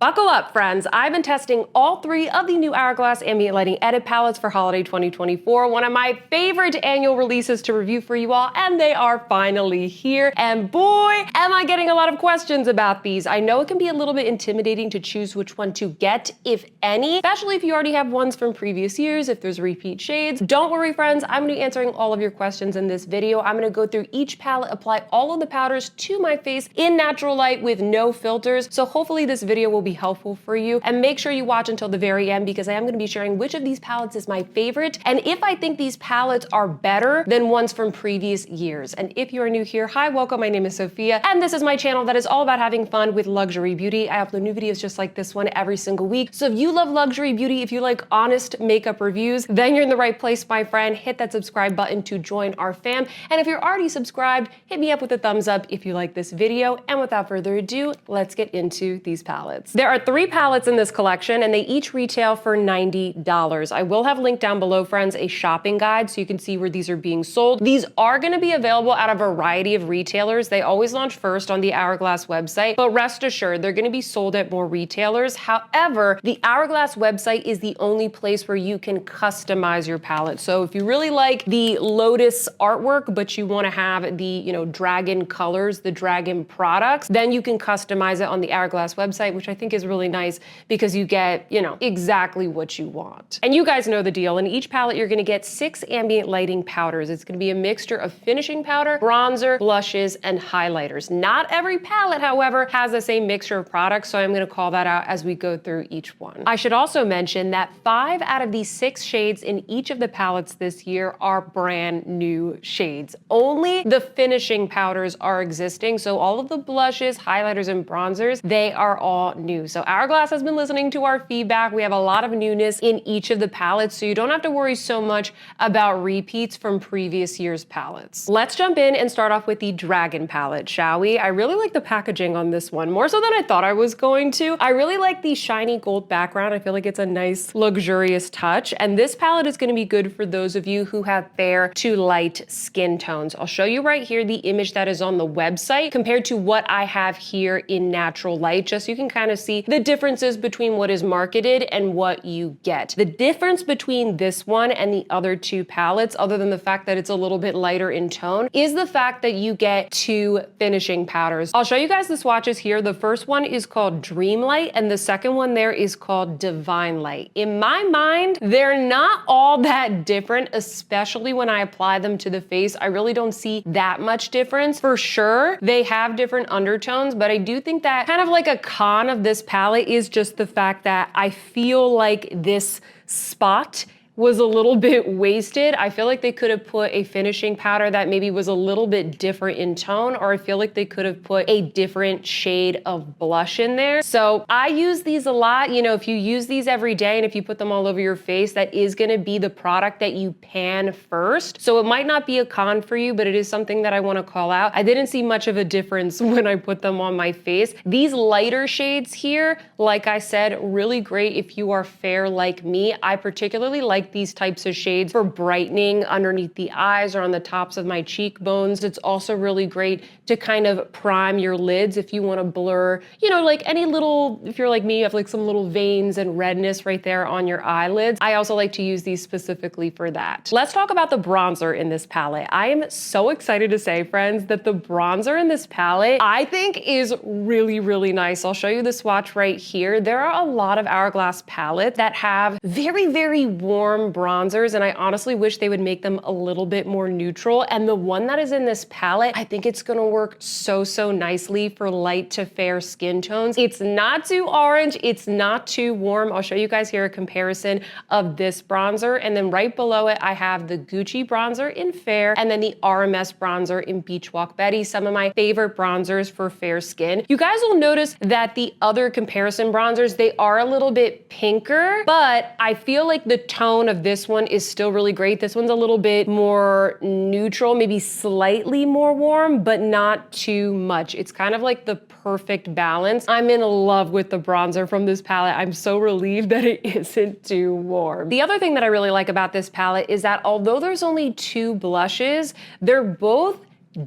Buckle up, friends. I've been testing all three of the new Hourglass Ambient Lighting Edit Palettes for Holiday 2024, one of my favorite annual releases to review for you all, and they are finally here. And boy, am I getting a lot of questions about these. I know it can be a little bit intimidating to choose which one to get, if any, especially if you already have ones from previous years, if there's repeat shades. Don't worry, friends. I'm gonna be answering all of your questions in this video. I'm gonna go through each palette, apply all of the powders to my face in natural light with no filters. So hopefully this video will be helpful for you, and make sure you watch until the very end because I am going to be sharing which of these palettes is my favorite and if I think these palettes are better than ones from previous years. And if you are new here, hi, welcome, my name is Sophia and this is my channel that is all about having fun with luxury beauty. I upload new videos just like this one every single week. So if you love luxury beauty, if you like honest makeup reviews, then you're in the right place, my friend. Hit that subscribe button to join our fam. And if you're already subscribed, hit me up with a thumbs up if you like this video. And without further ado, let's get into these palettes. There are three palettes in this collection and they each retail for $90. I will have linked down below, friends, a shopping guide so you can see where these are being sold. These are going to be available at a variety of retailers. They always launch first on the Hourglass website, but rest assured they're going to be sold at more retailers. However, the Hourglass website is the only place where you can customize your palette. So if you really like the Lotus artwork, but you want to have the, dragon colors, the dragon products, then you can customize it on the Hourglass website, which I think is really nice because you get, exactly what you want. And you guys know the deal. In each palette, you're gonna get 6 ambient lighting powders. It's gonna be a mixture of finishing powder, bronzer, blushes, and highlighters. Not every palette, however, has the same mixture of products, so I'm gonna call that out as we go through each one. I should also mention that 5 out of these 6 shades in each of the palettes this year are brand new shades. Only the finishing powders are existing, so all of the blushes, highlighters, and bronzers, they are all new. So Hourglass has been listening to our feedback. We have a lot of newness in each of the palettes, so you don't have to worry so much about repeats from previous year's palettes. Let's jump in and start off with the Dragon palette, shall we? I really like the packaging on this one, more so than I thought I was going to. I really like the shiny gold background. I feel like it's a nice, luxurious touch, and this palette is gonna be good for those of you who have fair to light skin tones. I'll show you right here the image that is on the website compared to what I have here in natural light, just so you can kind of see the differences between what is marketed and what you get. The difference between this one and the other two palettes, other than the fact that it's a little bit lighter in tone, is the fact that you get 2 finishing powders. I'll show you guys the swatches here. The first one is called Dream Light and the second one there is called Divine Light. In my mind, they're not all that different, especially when I apply them to the face. I really don't see that much difference. For sure, they have different undertones, but I do think that kind of like a con of this palette is just the fact that I feel like this spot was a little bit wasted. I feel like they could have put a finishing powder that maybe was a little bit different in tone, or I feel like they could have put a different shade of blush in there. So I use these a lot. If you use these every day and if you put them all over your face, that is gonna be the product that you pan first. So it might not be a con for you, but it is something that I wanna call out. I didn't see much of a difference when I put them on my face. These lighter shades here, like I said, really great if you are fair like me. I particularly like these types of shades for brightening underneath the eyes or on the tops of my cheekbones. It's also really great to kind of prime your lids if you want to blur, like any little, if you're like me, you have like some little veins and redness right there on your eyelids. I also like to use these specifically for that. Let's talk about the bronzer in this palette. I am so excited to say, friends, that the bronzer in this palette, I think is really, really nice. I'll show you the swatch right here. There are a lot of Hourglass palettes that have very, very warm bronzers, and I honestly wish they would make them a little bit more neutral. And the one that is in this palette, I think it's gonna work so nicely for light to fair skin tones. It's not too orange, it's not too warm. I'll show you guys here a comparison of this bronzer, and then right below it, I have the Gucci bronzer in fair, and then the RMS bronzer in Beach Walk Betty, some of my favorite bronzers for fair skin. You guys will notice that the other comparison bronzers, they are a little bit pinker, but I feel like the tone of this one is still really great. This one's a little bit more neutral, maybe slightly more warm, but not too much. It's kind of like the perfect balance. I'm in love with the bronzer from this palette. I'm so relieved that it isn't too warm. The other thing that I really like about this palette is that although there's only 2 blushes, they're both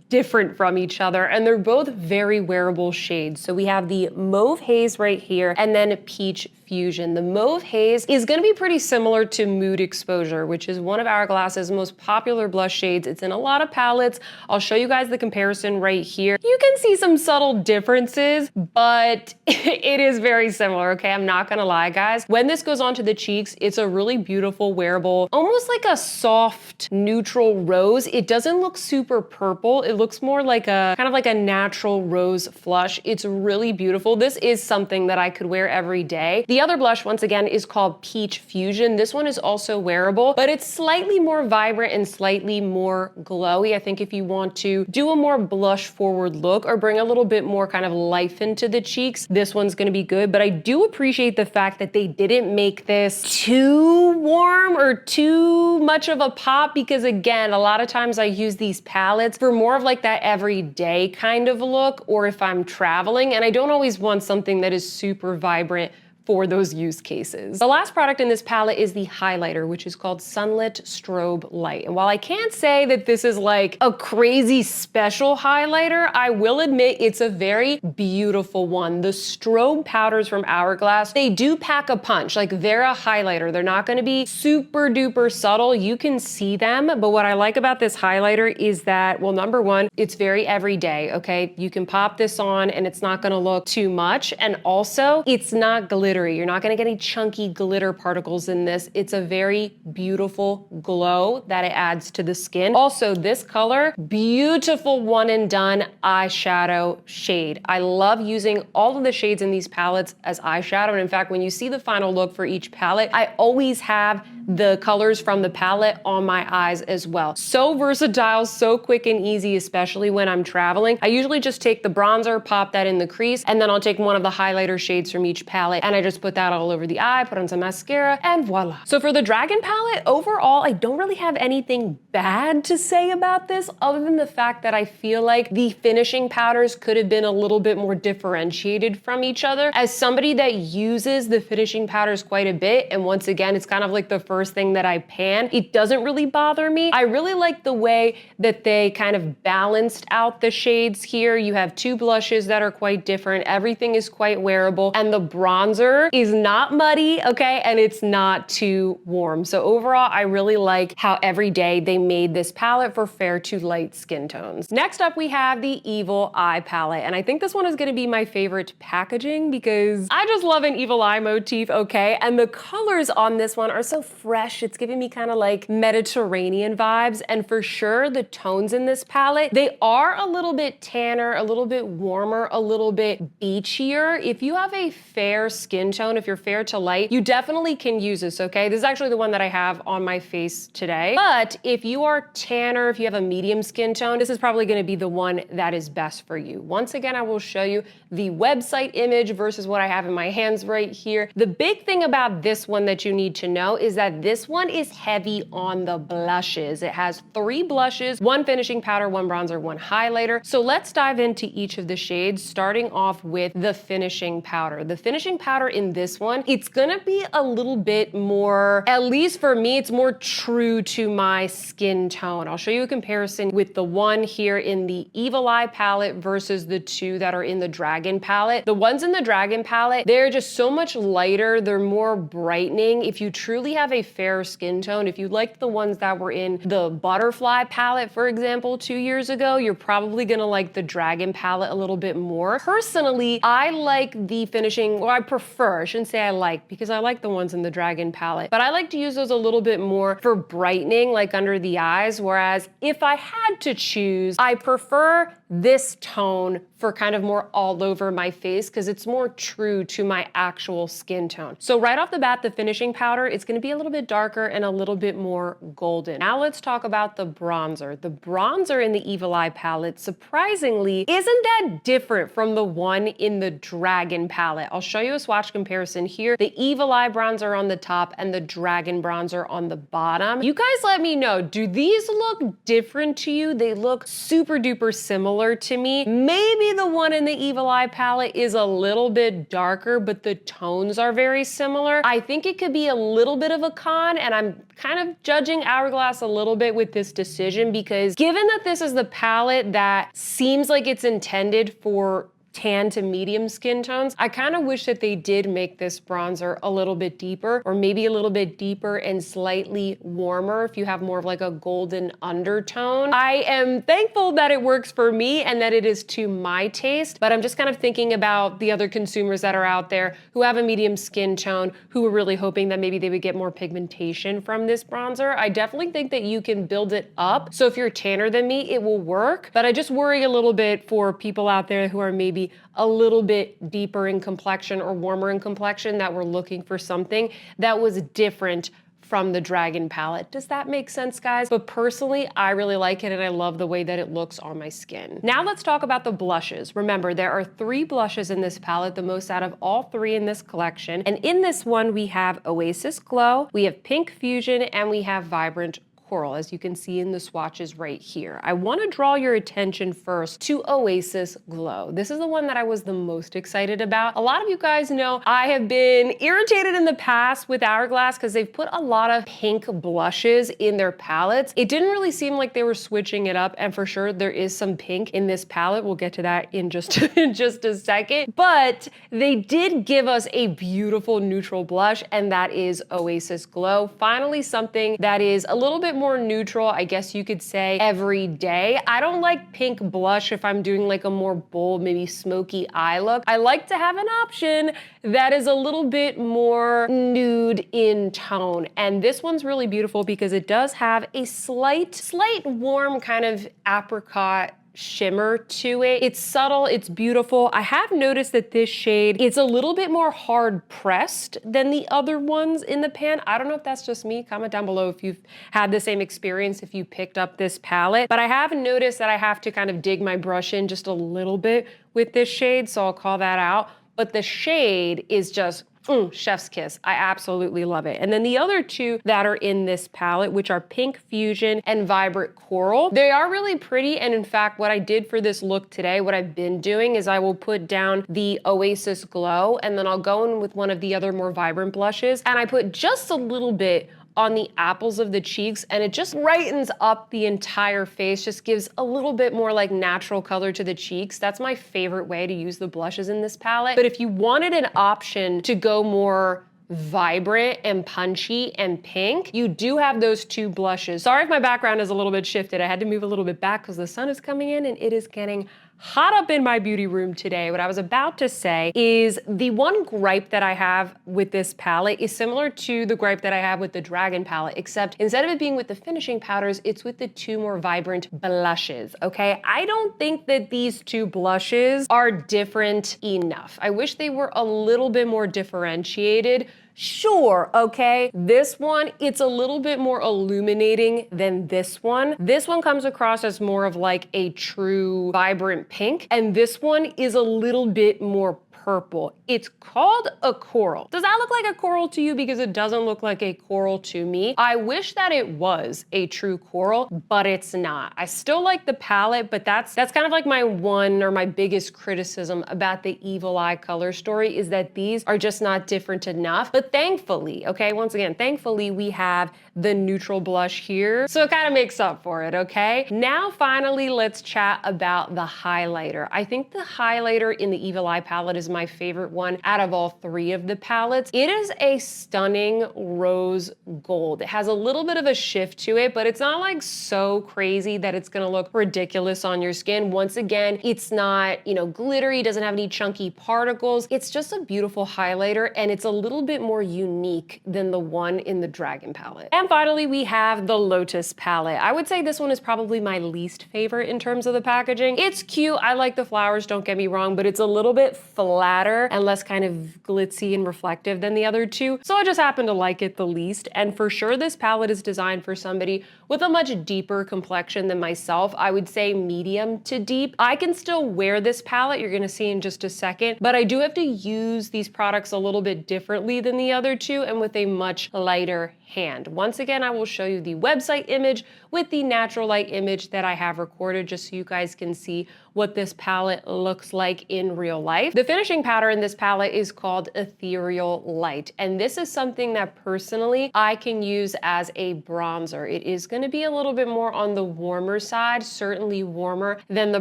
different from each other, and they're both very wearable shades. So we have the Mauve Haze right here, and then Peach Fusion. The Mauve Haze is gonna be pretty similar to Mood Exposure, which is one of Hourglass's most popular blush shades. It's in a lot of palettes. I'll show you guys the comparison right here. You can see some subtle differences, but it is very similar, okay? I'm not gonna lie, guys. When this goes onto the cheeks, it's a really beautiful, wearable, almost like a soft, neutral rose. It doesn't look super purple. It looks more like a, kind of like a natural rose flush. It's really beautiful. This is something that I could wear every day. The other blush, once again, is called Peach Fusion. This one is also wearable, but it's slightly more vibrant and slightly more glowy. I think if you want to do a more blush forward look or bring a little bit more kind of life into the cheeks, this one's gonna be good. But I do appreciate the fact that they didn't make this too warm or too much of a pop, because again, a lot of times I use these palettes for more of like that everyday kind of look, or if I'm traveling, and I don't always want something that is super vibrant for those use cases. The last product in this palette is the highlighter, which is called Sunlit Strobe Light. And while I can't say that this is like a crazy special highlighter, I will admit it's a very beautiful one. The strobe powders from Hourglass, they do pack a punch. Like, they're a highlighter. They're not gonna be super duper subtle. You can see them, but what I like about this highlighter is that, well, number one, it's very everyday, okay? You can pop this on and it's not gonna look too much. And also, it's not glittery. You're not gonna get any chunky glitter particles in this. It's a very beautiful glow that it adds to the skin. Also, this color, beautiful one and done eyeshadow shade. I love using all of the shades in these palettes as eyeshadow. And in fact, when you see the final look for each palette, I always have the colors from the palette on my eyes as well. So versatile, so quick and easy, especially when I'm traveling. I usually just take the bronzer, pop that in the crease, and then I'll take one of the highlighter shades from each palette, and I just put that all over the eye, put on some mascara, and voila. So for the Dragon palette, overall, I don't really have anything bad to say about this, other than the fact that I feel like the finishing powders could have been a little bit more differentiated from each other. As somebody that uses the finishing powders quite a bit, and once again, it's kind of like the first thing that I pan, it doesn't really bother me. I really like the way that they kind of balanced out the shades here. You have two blushes that are quite different. Everything is quite wearable, and the bronzer is not muddy, okay? And it's not too warm. So overall, I really like how every day they made this palette for fair to light skin tones. Next up, we have the Evil Eye Palette. And I think this one is gonna be my favorite packaging because I just love an evil eye motif, okay? And the colors on this one are so fresh. It's giving me kind of like Mediterranean vibes. And for sure, the tones in this palette, they are a little bit tanner, a little bit warmer, a little bit beachier. If you have a fair skin tone, if you're fair to light, you definitely can use this, okay? This is actually the one that I have on my face today. But if you are tanner, if you have a medium skin tone, this is probably gonna be the one that is best for you. Once again, I will show you the website image versus what I have in my hands right here. The big thing about this one that you need to know is that this one is heavy on the blushes. It has 3 blushes, 1 finishing powder, 1 bronzer, 1 highlighter. So let's dive into each of the shades, starting off with the finishing powder. The finishing powder in this one, it's gonna be a little bit more, at least for me, it's more true to my skin tone. I'll show you a comparison with the one here in the Evil Eye palette versus the 2 that are in the Dragon palette. The ones in the Dragon palette, they're just so much lighter, they're more brightening. If you truly have a fair skin tone, if you liked the ones that were in the Butterfly palette, for example, 2 years ago, you're probably gonna like the Dragon palette a little bit more. Personally, I like the finishing, or I prefer, I shouldn't say I like, because I like the ones in the Dragon palette, but I like to use those a little bit more for brightening, like under the eyes, whereas if I had to choose, I prefer this tone for kind of more all over my face because it's more true to my actual skin tone. So right off the bat, the finishing powder, it's gonna be a little bit darker and a little bit more golden. Now let's talk about the bronzer. The bronzer in the Evil Eye palette, surprisingly, isn't that different from the one in the Dragon palette. I'll show you a swatch comparison here. The Evil Eye bronzer on the top and the Dragon bronzer on the bottom. You guys let me know, do these look different to you? They look super duper similar similar to me. Maybe the one in the Evil Eye palette is a little bit darker, but the tones are very similar. I think it could be a little bit of a con, and I'm kind of judging Hourglass a little bit with this decision because given that this is the palette that seems like it's intended for tan to medium skin tones, I kind of wish that they did make this bronzer a little bit deeper, or maybe a little bit deeper and slightly warmer if you have more of like a golden undertone. I am thankful that it works for me and that it is to my taste, but I'm just kind of thinking about the other consumers that are out there who have a medium skin tone, who are really hoping that maybe they would get more pigmentation from this bronzer. I definitely think that you can build it up. So if you're tanner than me, it will work, but I just worry a little bit for people out there who are maybe a little bit deeper in complexion or warmer in complexion that were looking for something that was different from the Dragon palette. Does that make sense, guys? But personally, I really like it and I love the way that it looks on my skin. Now let's talk about the blushes. Remember, there are 3 blushes in this palette, the most out of all 3 in this collection. And in this one, we have Oasis Glow, we have Pink Fusion, and we have Vibrant Coral, as you can see in the swatches right here. I want to draw your attention first to Oasis Glow. This is the one that I was the most excited about. A lot of you guys know I have been irritated in the past with Hourglass because they've put a lot of pink blushes in their palettes. It didn't really seem like they were switching it up, and for sure there is some pink in this palette. We'll get to that in just a second. But they did give us a beautiful neutral blush, and that is Oasis Glow. Finally, something that is a little bit more neutral, I guess you could say, every day. I don't like pink blush if I'm doing like a more bold, maybe smoky eye look. I like to have an option that is a little bit more nude in tone. And this one's really beautiful because it does have a slight warm kind of apricot shimmer to it. It's subtle, it's beautiful. I have noticed that this shade, it's a little bit more hard pressed than the other ones in the pan. I don't know if that's just me. Comment down below if you've had the same experience, if you picked up this palette. But I have noticed that I have to kind of dig my brush in just a little bit with this shade, so I'll call that out. But the shade is just chef's kiss. I absolutely love it. And then the other 2 that are in this palette, which are Pink Fusion and Vibrant Coral, they are really pretty. And in fact, what I did for this look today, what I've been doing is I will put down the Oasis Glow and then I'll go in with one of the other more vibrant blushes and I put just a little bit on the apples of the cheeks, and it just brightens up the entire face, just gives a little bit more like natural color to the cheeks. That's my favorite way to use the blushes in this palette. But if you wanted an option to go more vibrant and punchy and pink, you do have those 2 blushes. Sorry if my background is a little bit shifted. I had to move a little bit back because the sun is coming in and it is getting hot up in my beauty room today. What I was about to say is the one gripe that I have with this palette is similar to the gripe that I have with the Dragon palette, except instead of it being with the finishing powders, it's with the 2 more vibrant blushes, okay? I don't think that these 2 blushes are different enough. I wish they were a little bit more differentiated. Sure, okay, this one, it's a little bit more illuminating than this one. This one comes across as more of like a true vibrant pink, and this one is a little bit more purple. It's called a coral. Does that look like a coral to you? Because it doesn't look like a coral to me. I wish that it was a true coral, but it's not. I still like the palette, but that's kind of like my one or my biggest criticism about the Evil Eye color story is that these are just not different enough. But thankfully, okay, once again, thankfully we have the neutral blush here, so it kind of makes up for it, okay? Now finally, let's chat about the highlighter. I think the highlighter in the Evil Eye palette is my favorite one out of all 3 of the palettes. It is a stunning rose gold. It has a little bit of a shift to it, but it's not like so crazy that it's gonna look ridiculous on your skin. Once again, it's not, you know, glittery, doesn't have any chunky particles. It's just a beautiful highlighter, and it's a little bit more unique than the one in the Dragon palette. And finally, we have the Lotus palette. I would say this one is probably my least favorite in terms of the packaging. It's cute, I like the flowers, don't get me wrong, but it's a little bit flat flatter and less kind of glitzy and reflective than the other two. So I just happen to like it the least. And for sure, this palette is designed for somebody with a much deeper complexion than myself. I would say medium to deep. I can still wear this palette, you're gonna see in just a second, but I do have to use these products a little bit differently than the other two and with a much lighter hand. Once again, I will show you the website image with the natural light image that I have recorded just so you guys can see what this palette looks like in real life. The finishing powder in this palette is called Ethereal Light, and this is something that personally I can use as a bronzer. It is going to be a little bit more on the warmer side, certainly warmer than the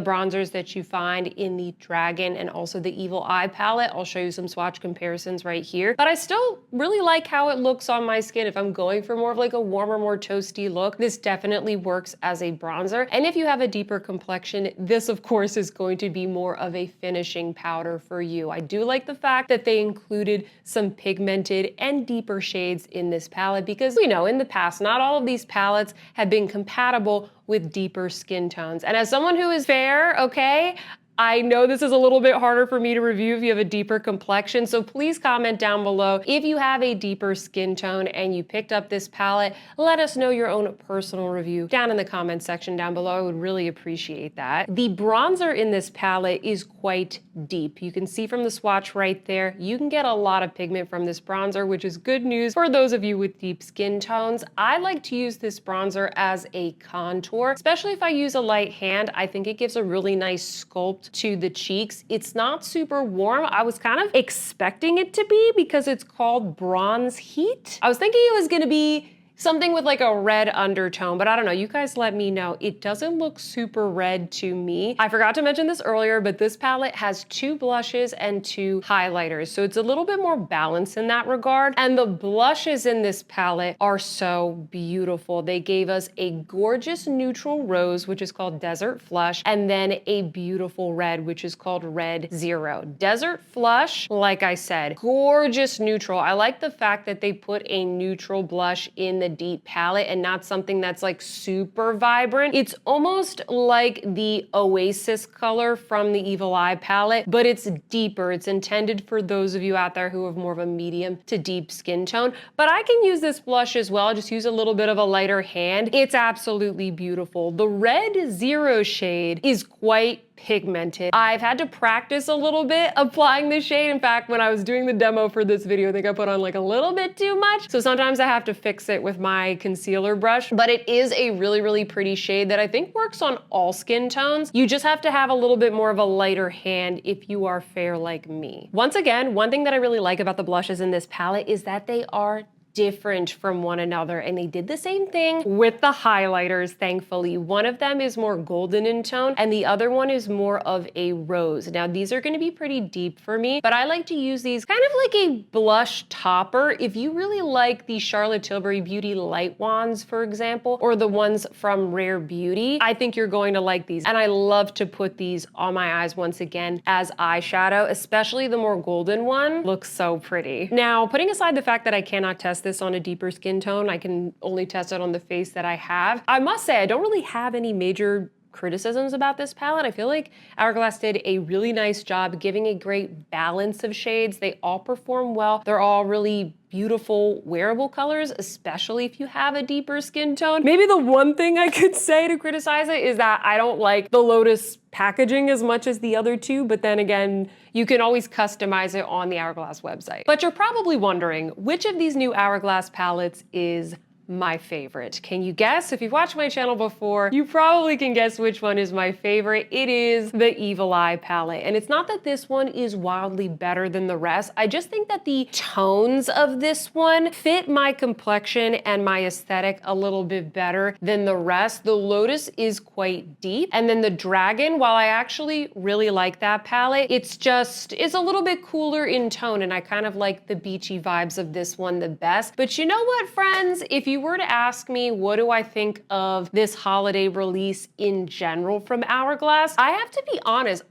bronzers that you find in the Dragon and also the Evil Eye palette. I'll show you some swatch comparisons right here, but I still really like how it looks on my skin. If I'm going for more of like a warmer, more toasty look, this definitely works as a bronzer. And if you have a deeper complexion, this of course is going to be more of a finishing powder for you. I do like the fact that they included some pigmented and deeper shades in this palette because we know in the past, not all of these palettes have been compatible with deeper skin tones. And as someone who is fair, okay, I know this is a little bit harder for me to review if you have a deeper complexion, so please comment down below if you have a deeper skin tone and you picked up this palette. Let us know your own personal review down in the comment section down below. I would really appreciate that. The bronzer in this palette is quite deep. You can see from the swatch right there, you can get a lot of pigment from this bronzer, which is good news for those of you with deep skin tones. I like to use this bronzer as a contour, especially if I use a light hand. I think it gives a really nice sculpt to the cheeks. It's not super warm. I was kind of expecting it to be because it's called Bronze Heat. I was thinking it was gonna be something with like a red undertone, but I don't know, you guys let me know. It doesn't look super red to me. I forgot to mention this earlier, but this palette has 2 blushes and 2 highlighters, so it's a little bit more balanced in that regard. And the blushes in this palette are so beautiful. They gave us a gorgeous neutral rose, which is called Desert Flush, and then a beautiful red, which is called Red Zero. Desert Flush, like I said, gorgeous neutral. I like the fact that they put a neutral blush in the deep palette and not something that's like super vibrant. It's almost like the Oasis color from the Evil Eye palette, but it's deeper. It's intended for those of you out there who have more of a medium to deep skin tone. But I can use this blush as well, just use a little bit of a lighter hand. It's absolutely beautiful. The Red Zero shade is quite pigmented. I've had to practice a little bit applying this shade. In fact, when I was doing the demo for this video, I think I put on like a little bit too much. So sometimes I have to fix it with my concealer brush, but it is a really, really pretty shade that I think works on all skin tones. You just have to have a little bit more of a lighter hand if you are fair like me. Once again, one thing that I really like about the blushes in this palette is that they are different from one another, and they did the same thing with the highlighters, thankfully. One of them is more golden in tone and the other one is more of a rose. Now these are going to be pretty deep for me, but I like to use these kind of like a blush topper. If you really like the Charlotte Tilbury Beauty light wands, for example, or the ones from Rare Beauty, I think you're going to like these. And I love to put these on my eyes once again as eyeshadow, especially the more golden one. Looks so pretty. Now, putting aside the fact that I cannot test this on a deeper skin tone, I can only test it on the face that I have. I must say, I don't really have any major criticisms about this palette. I feel like Hourglass did a really nice job giving a great balance of shades. They all perform well. They're all really beautiful wearable colors, especially if you have a deeper skin tone. Maybe the one thing I could say to criticize it is that I don't like the Lotus packaging as much as the other two, but then again, you can always customize it on the Hourglass website. But you're probably wondering, which of these new Hourglass palettes is my favorite? Can you guess? If you've watched my channel before, you probably can guess which one is my favorite. It is the Evil Eye palette. And it's not that this one is wildly better than the rest. I just think that the tones of this one fit my complexion and my aesthetic a little bit better than the rest. The Lotus is quite deep. And then the Dragon, while I actually really like that palette, it's a little bit cooler in tone, and I kind of like the beachy vibes of this one the best. But you know what, friends? If you were to ask me what do I think of this holiday release in general from Hourglass, I have to be honest,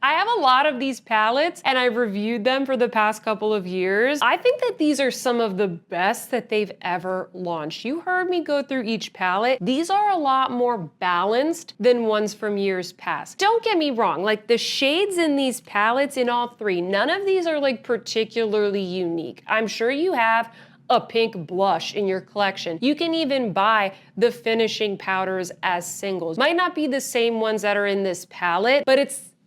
I have a lot of these palettes and I've reviewed them for the past couple of years. I think that these are some of the best that they've ever launched. You heard me go through each palette. These are a lot more balanced than ones from years past. Don't get me wrong, like the shades in these palettes in all three, none of these are like particularly unique. I'm sure you have a pink blush in your collection. You can even buy the finishing powders as singles. Might not be the same ones that are in this palette, but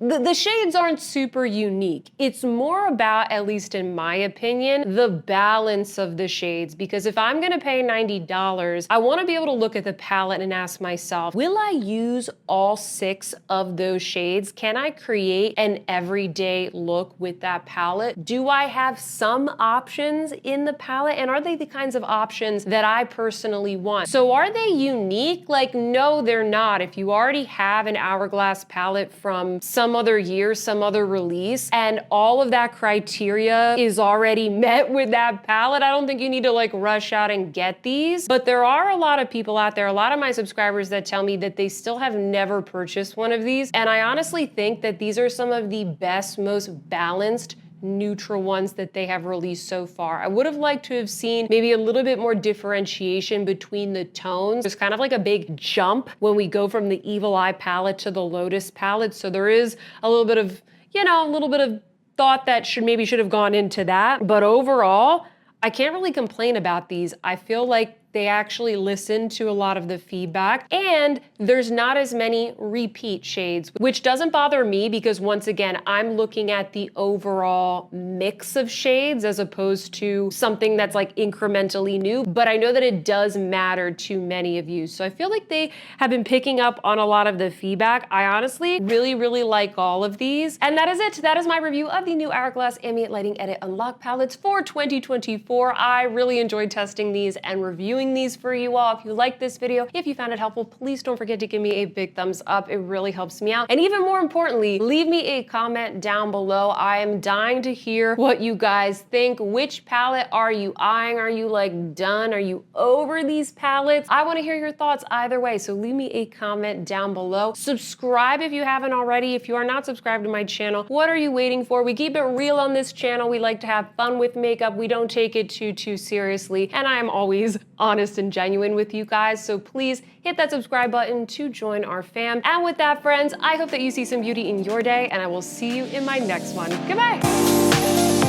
the shades aren't super unique. It's more about, at least in my opinion, the balance of the shades. Because if I'm gonna pay $90, I wanna be able to look at the palette and ask myself, will I use all 6 of those shades? Can I create an everyday look with that palette? Do I have some options in the palette? And are they the kinds of options that I personally want? So are they unique? Like, no, they're not. If you already have an Hourglass palette from some other year, some other release, and all of that criteria is already met with that palette, I don't think you need to like rush out and get these. But there are a lot of people out there, a lot of my subscribers that tell me that they still have never purchased one of these. And I honestly think that these are some of the best, most balanced, neutral ones that they have released so far. I would have liked to have seen maybe a little bit more differentiation between the tones. There's kind of like a big jump when we go from the Evil Eye palette to the Lotus palette. So there is a little bit of, you know, a little bit of thought that maybe should have gone into that. But overall, I can't really complain about these. I feel like they actually listen to a lot of the feedback, and there's not as many repeat shades, which doesn't bother me because once again, I'm looking at the overall mix of shades as opposed to something that's like incrementally new, but I know that it does matter to many of you. So I feel like they have been picking up on a lot of the feedback. I honestly really, really like all of these. And that is it. That is my review of the new Hourglass Ambient Lighting Edit Unlock palettes for 2024. I really enjoyed testing these and reviewing these for you all. If you liked this video, if you found it helpful, please don't forget to give me a big thumbs up. It really helps me out. And even more importantly, leave me a comment down below. I am dying to hear what you guys think. Which palette are you eyeing? Are you like done? Are you over these palettes? I want to hear your thoughts either way. So leave me a comment down below. Subscribe if you haven't already. If you are not subscribed to my channel, what are you waiting for? We keep it real on this channel. We like to have fun with makeup. We don't take it too seriously. And I am always honest and genuine with you guys. So please hit that subscribe button to join our fam. And with that, friends, I hope that you see some beauty in your day, and I will see you in my next one. Goodbye.